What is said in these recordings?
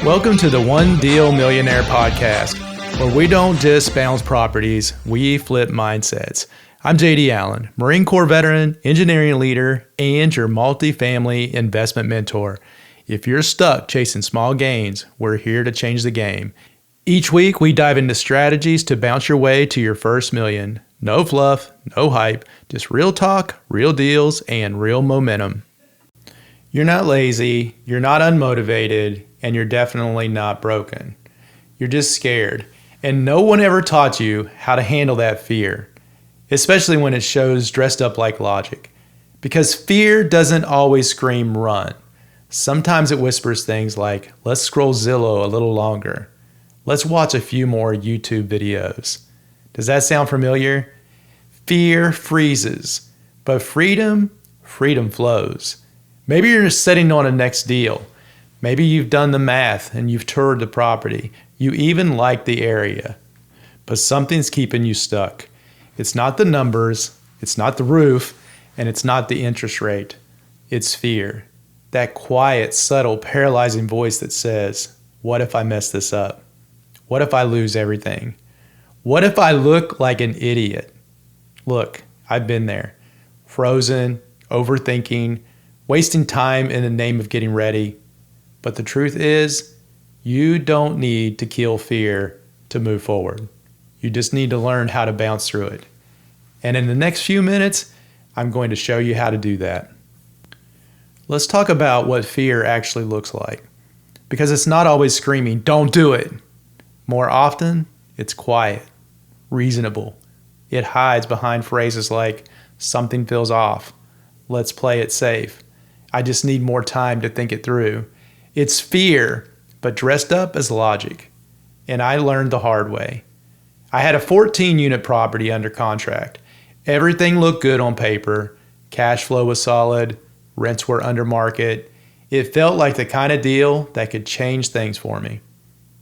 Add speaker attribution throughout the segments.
Speaker 1: Welcome to the One Deal Millionaire podcast, where we don't just bounce properties, we flip mindsets. I'm JD Allen, Marine Corps veteran, engineering leader, and your multifamily investment mentor. If you're stuck chasing small gains, we're here to change the game. Each week, we dive into strategies to bounce your way to your first million. No fluff, no hype, just real talk, real deals, and real momentum. You're not lazy, you're not unmotivated, and you're definitely not broken. You're just scared. And no one ever taught you how to handle that fear, especially when it shows dressed up like logic. Because fear doesn't always scream run. Sometimes it whispers things like, let's scroll Zillow a little longer. Let's watch a few more YouTube videos. Does that sound familiar? Fear freezes, but freedom flows. Maybe you're sitting on a next deal. Maybe you've done the math and you've toured the property. You even like the area, but something's keeping you stuck. It's not the numbers, it's not the roof, and it's not the interest rate. It's fear. That quiet, subtle, paralyzing voice that says, what if I mess this up? What if I lose everything? What if I look like an idiot? Look, I've been there. Frozen, overthinking, wasting time in the name of getting ready. But the truth is, you don't need to kill fear to move forward. You just need to learn how to bounce through it. And in the next few minutes, I'm going to show you how to do that. Let's talk about what fear actually looks like. Because it's not always screaming, don't do it. More often, it's quiet, reasonable. It hides behind phrases like, something feels off. Let's play it safe. I just need more time to think it through. It's fear, but dressed up as logic. And I learned the hard way. I had a 14-unit property under contract. Everything looked good on paper. Cash flow was solid. Rents were under market. It felt like the kind of deal that could change things for me.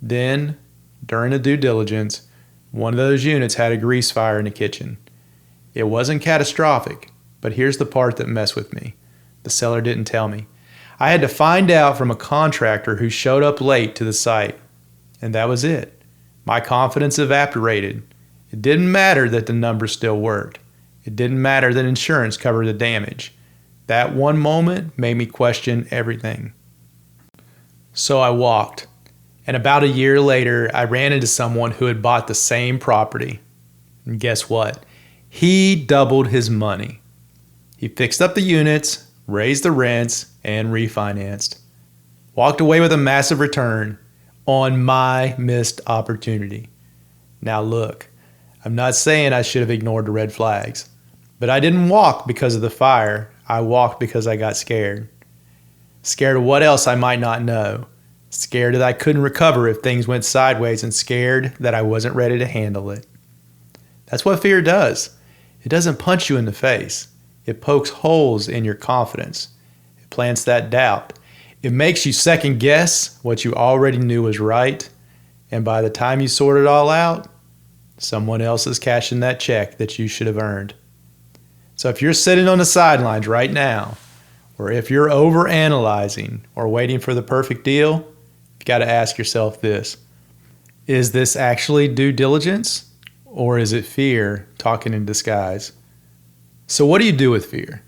Speaker 1: Then, during the due diligence, one of those units had a grease fire in the kitchen. It wasn't catastrophic, but here's the part that messed with me. The seller didn't tell me. I had to find out from a contractor who showed up late to the site. And that was it. My confidence evaporated. It didn't matter that the numbers still worked. It didn't matter that insurance covered the damage. That one moment made me question everything. So I walked. And about a year later, I ran into someone who had bought the same property. And guess what? He doubled his money. He fixed up the units, raised the rents, and refinanced. Walked away with a massive return on my missed opportunity. Now look, I'm not saying I should have ignored the red flags, but I didn't walk because of the fire. I walked because I got scared. Scared of what else I might not know. Scared that I couldn't recover if things went sideways, and scared that I wasn't ready to handle it. That's what fear does. It doesn't punch you in the face. It pokes holes in your confidence. It plants that doubt. It makes you second guess what you already knew was right. And by the time you sort it all out, someone else is cashing that check that you should have earned. So if you're sitting on the sidelines right now, or if you're overanalyzing or waiting for the perfect deal, you've got to ask yourself this. Is this actually due diligence, or is it fear talking in disguise? So what do you do with fear?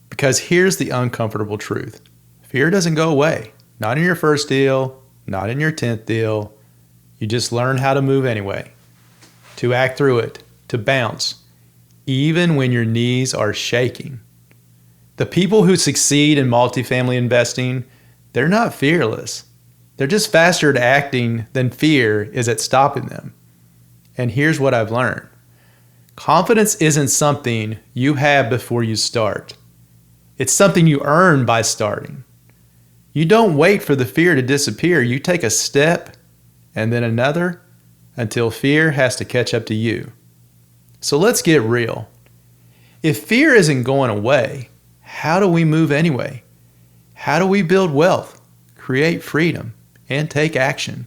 Speaker 1: Because here's the uncomfortable truth. Fear doesn't go away. Not in your first deal, not in your 10th deal. You just learn how to move anyway. To act through it, to bounce, even when your knees are shaking. The people who succeed in multifamily investing, they're not fearless. They're just faster at acting than fear is at stopping them. And here's what I've learned. Confidence isn't something you have before you start. It's something you earn by starting. You don't wait for the fear to disappear. You take a step and then another until fear has to catch up to you. So let's get real. If fear isn't going away, how do we move anyway? How do we build wealth, create freedom, and take action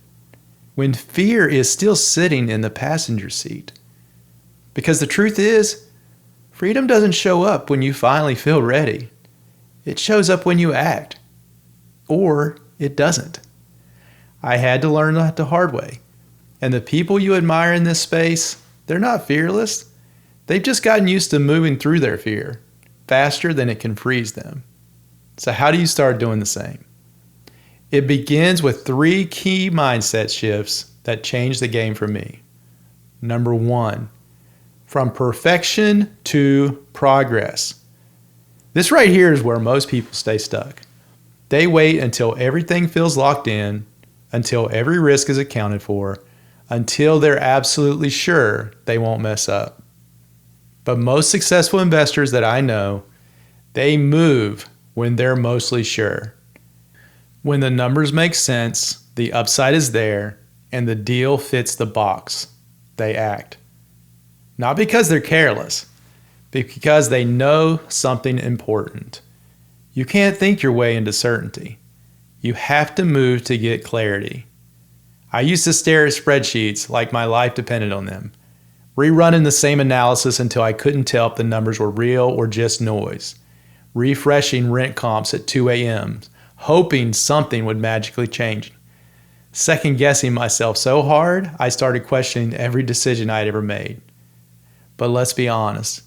Speaker 1: when fear is still sitting in the passenger seat? Because the truth is, freedom doesn't show up when you finally feel ready. It shows up when you act. Or it doesn't. I had to learn that the hard way. And the people you admire in this space, they're not fearless. They've just gotten used to moving through their fear faster than it can freeze them. So how do you start doing the same? It begins with 3 key mindset shifts that changed the game for me. Number 1, from perfection to progress. This right here is where most people stay stuck. They wait until everything feels locked in, until every risk is accounted for, until they're absolutely sure they won't mess up. But most successful investors that I know, they move when they're mostly sure. When the numbers make sense, the upside is there, and the deal fits the box, they act. Not because they're careless, but because they know something important. You can't think your way into certainty. You have to move to get clarity. I used to stare at spreadsheets like my life depended on them, rerunning the same analysis until I couldn't tell if the numbers were real or just noise, refreshing rent comps at 2 a.m., hoping something would magically change. Second guessing myself so hard, I started questioning every decision I'd ever made. But let's be honest,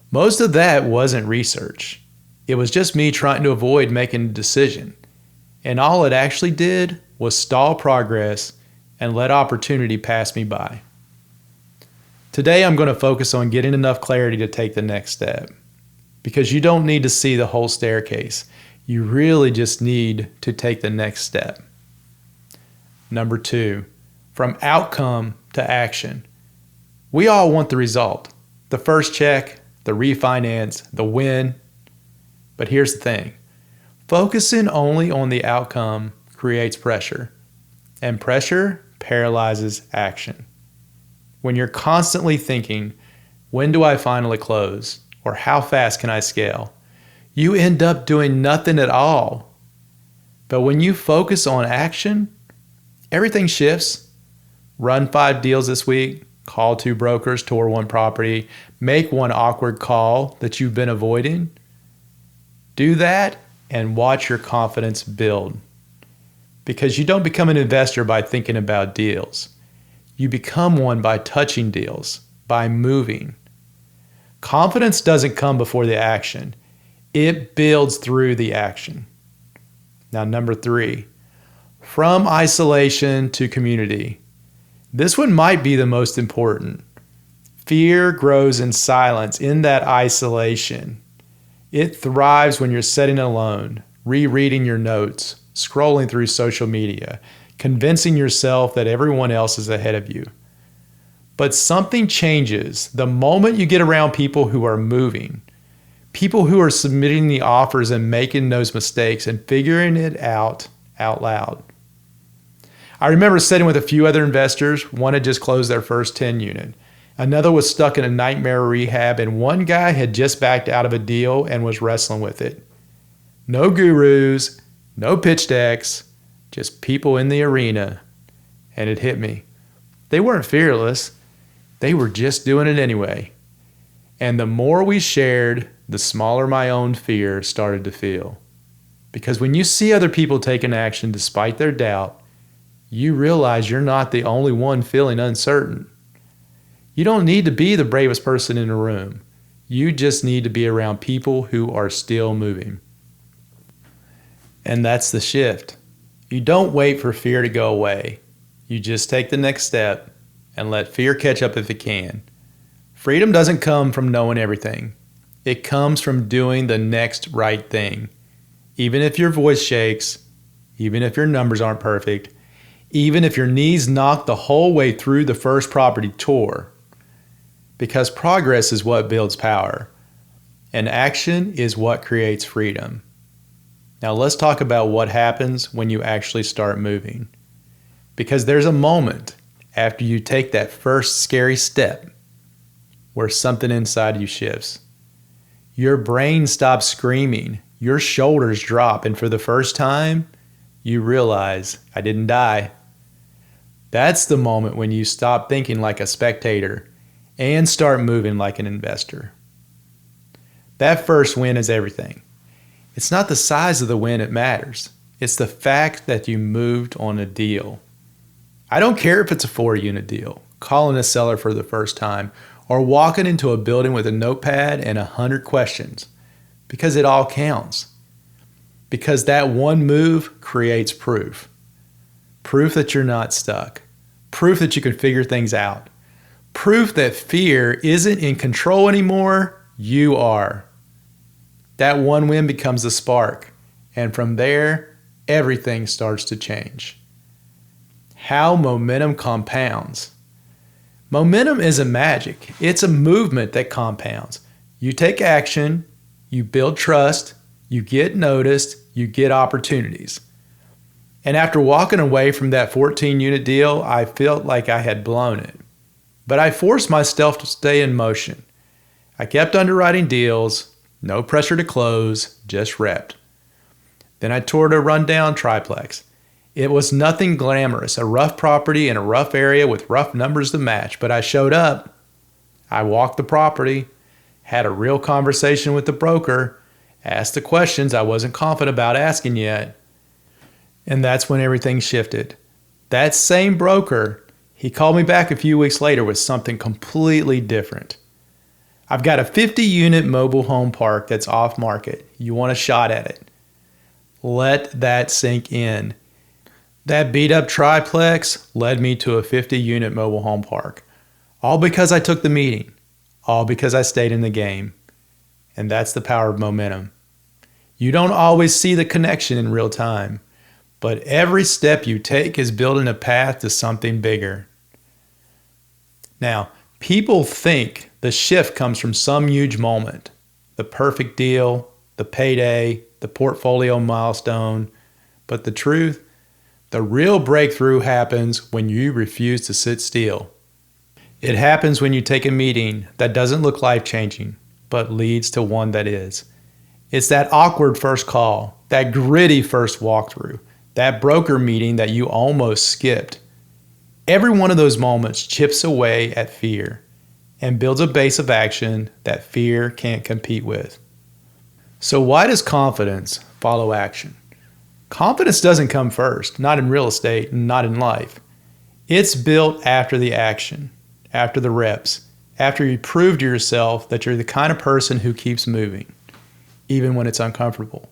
Speaker 1: most of that wasn't research. It was just me trying to avoid making a decision. And all it actually did was stall progress and let opportunity pass me by. Today I'm going to focus on getting enough clarity to take the next step. Because you don't need to see the whole staircase. You really just need to take the next step. Number 2, from outcome to action. We all want the result. The first check, the refinance, the win. But here's the thing. Focusing only on the outcome creates pressure. And pressure paralyzes action. When you're constantly thinking, when do I finally close? Or how fast can I scale? You end up doing nothing at all. But when you focus on action, everything shifts. Run 5 deals this week, call 2 brokers, tour 1 property, make 1 awkward call that you've been avoiding. Do that and watch your confidence build. Because you don't become an investor by thinking about deals. You become one by touching deals, by moving. Confidence doesn't come before the action. It builds through the action. Now, number 3, from isolation to community. This one might be the most important. Fear grows in silence, in that isolation. It thrives when you're sitting alone, rereading your notes, scrolling through social media, convincing yourself that everyone else is ahead of you. But something changes the moment you get around people who are moving, people who are submitting the offers and making those mistakes and figuring it out loud. I remember sitting with a few other investors. One had just closed their first 10 unit. Another was stuck in a nightmare rehab, and one guy had just backed out of a deal and was wrestling with it. No gurus, no pitch decks, just people in the arena. And it hit me. They weren't fearless. They were just doing it anyway. And the more we shared, the smaller my own fear started to feel. Because when you see other people taking action despite their doubt, you realize you're not the only one feeling uncertain. You don't need to be the bravest person in the room. You just need to be around people who are still moving. And that's the shift. You don't wait for fear to go away. You just take the next step and let fear catch up if it can. Freedom doesn't come from knowing everything. It comes from doing the next right thing. Even if your voice shakes, even if your numbers aren't perfect, even if your knees knock the whole way through the first property tour. Because progress is what builds power, and action is what creates freedom. Now let's talk about what happens when you actually start moving. Because there's a moment after you take that first scary step where something inside you shifts. Your brain stops screaming, your shoulders drop, and for the first time, you realize, I didn't die. That's the moment when you stop thinking like a spectator and start moving like an investor. That first win is everything. It's not the size of the win that matters. It's the fact that you moved on a deal. I don't care if it's a 4-unit deal, calling a seller for the first time, or walking into a building with a notepad and 100 questions, because it all counts. Because that one move creates proof. Proof that you're not stuck. Proof that you can figure things out. Proof that fear isn't in control anymore, you are. That one win becomes the spark, and from there, everything starts to change. How momentum compounds. Momentum isn't magic. It's a movement that compounds. You take action, you build trust, you get noticed, you get opportunities. And after walking away from that 14-unit deal, I felt like I had blown it. But I forced myself to stay in motion. I kept underwriting deals, no pressure to close, just repped. Then I toured a rundown triplex. It was nothing glamorous, a rough property in a rough area with rough numbers to match, but I showed up. I walked the property, had a real conversation with the broker, asked the questions I wasn't confident about asking yet. And that's when everything shifted. That same broker, he called me back a few weeks later with something completely different. I've got a 50-unit mobile home park that's off market. You want a shot at it? Let that sink in. That beat-up triplex led me to a 50-unit mobile home park. All because I took the meeting. All because I stayed in the game. And that's the power of momentum. You don't always see the connection in real time, but every step you take is building a path to something bigger. Now, people think the shift comes from some huge moment, the perfect deal, the payday, the portfolio milestone, but the truth, the real breakthrough happens when you refuse to sit still. It happens when you take a meeting that doesn't look life-changing, but leads to one that is. It's that awkward first call, that gritty first walkthrough, that broker meeting that you almost skipped. Every one of those moments chips away at fear and builds a base of action that fear can't compete with. So why does confidence follow action? Confidence doesn't come first, not in real estate, not in life. It's built after the action, after the reps, after you prove to yourself that you're the kind of person who keeps moving, even when it's uncomfortable.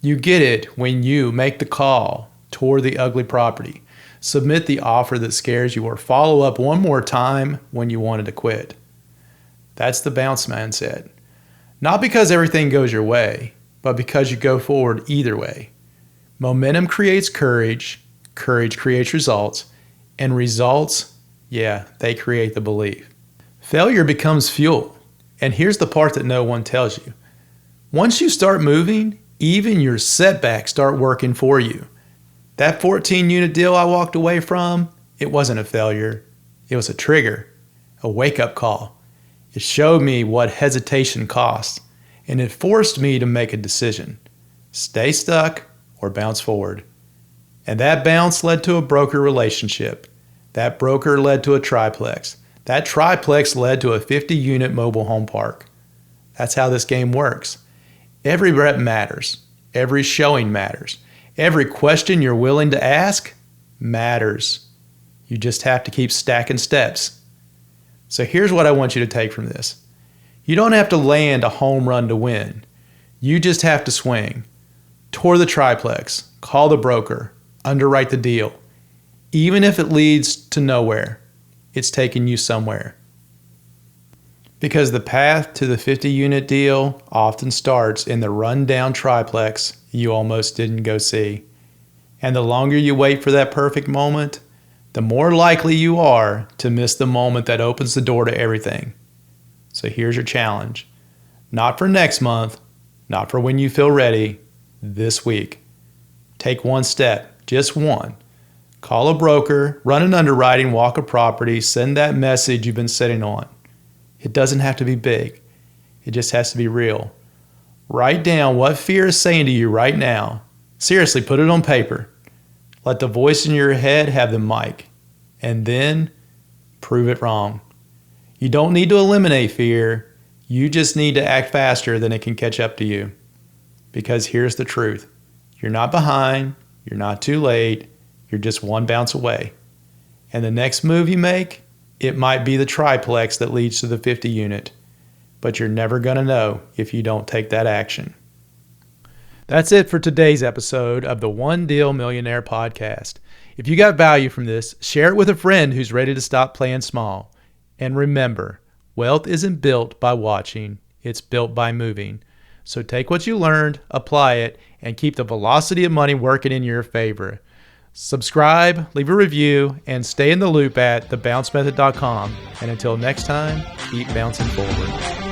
Speaker 1: You get it when you make the call toward the ugly property, submit the offer that scares you, or follow up one more time when you wanted to quit. That's the bounce mindset. Not because everything goes your way, but because you go forward either way. Momentum creates courage, courage creates results, and results, they create the belief. Failure becomes fuel, and here's the part that no one tells you. Once you start moving, even your setbacks start working for you. That 14-unit deal I walked away from, it wasn't a failure. It was a trigger, a wake-up call. It showed me what hesitation costs, and it forced me to make a decision. Stay stuck or bounce forward. And that bounce led to a broker relationship. That broker led to a triplex. That triplex led to a 50-unit mobile home park. That's how this game works. Every rep matters. Every showing matters. Every question you're willing to ask matters. You just have to keep stacking steps. So here's what I want you to take from this. You don't have to land a home run to win. You just have to swing. Tour the triplex, call the broker, underwrite the deal. Even if it leads to nowhere, it's taking you somewhere. Because the path to the 50-unit deal often starts in the rundown triplex you almost didn't go see. And the longer you wait for that perfect moment, the more likely you are to miss the moment that opens the door to everything. So here's your challenge. Not for next month, not for when you feel ready, this week. Take one step, just one. Call a broker, run an underwriting, walk a property, send that message you've been sitting on. It doesn't have to be big. It just has to be real. Write down what fear is saying to you right now. Seriously, put it on paper. Let the voice in your head have the mic. And then prove it wrong. You don't need to eliminate fear. You just need to act faster than it can catch up to you. Because here's the truth. You're not behind. You're not too late. You're just one bounce away. And the next move you make, it might be the triplex that leads to the 50 unit. But you're never going to know if you don't take that action. That's it for today's episode of the One Deal Millionaire podcast. If you got value from this, share it with a friend who's ready to stop playing small. And remember, wealth isn't built by watching, it's built by moving. So take what you learned, apply it, and keep the velocity of money working in your favor. Subscribe, leave a review, and stay in the loop at thebouncemethod.com. And until next time, keep bouncing forward.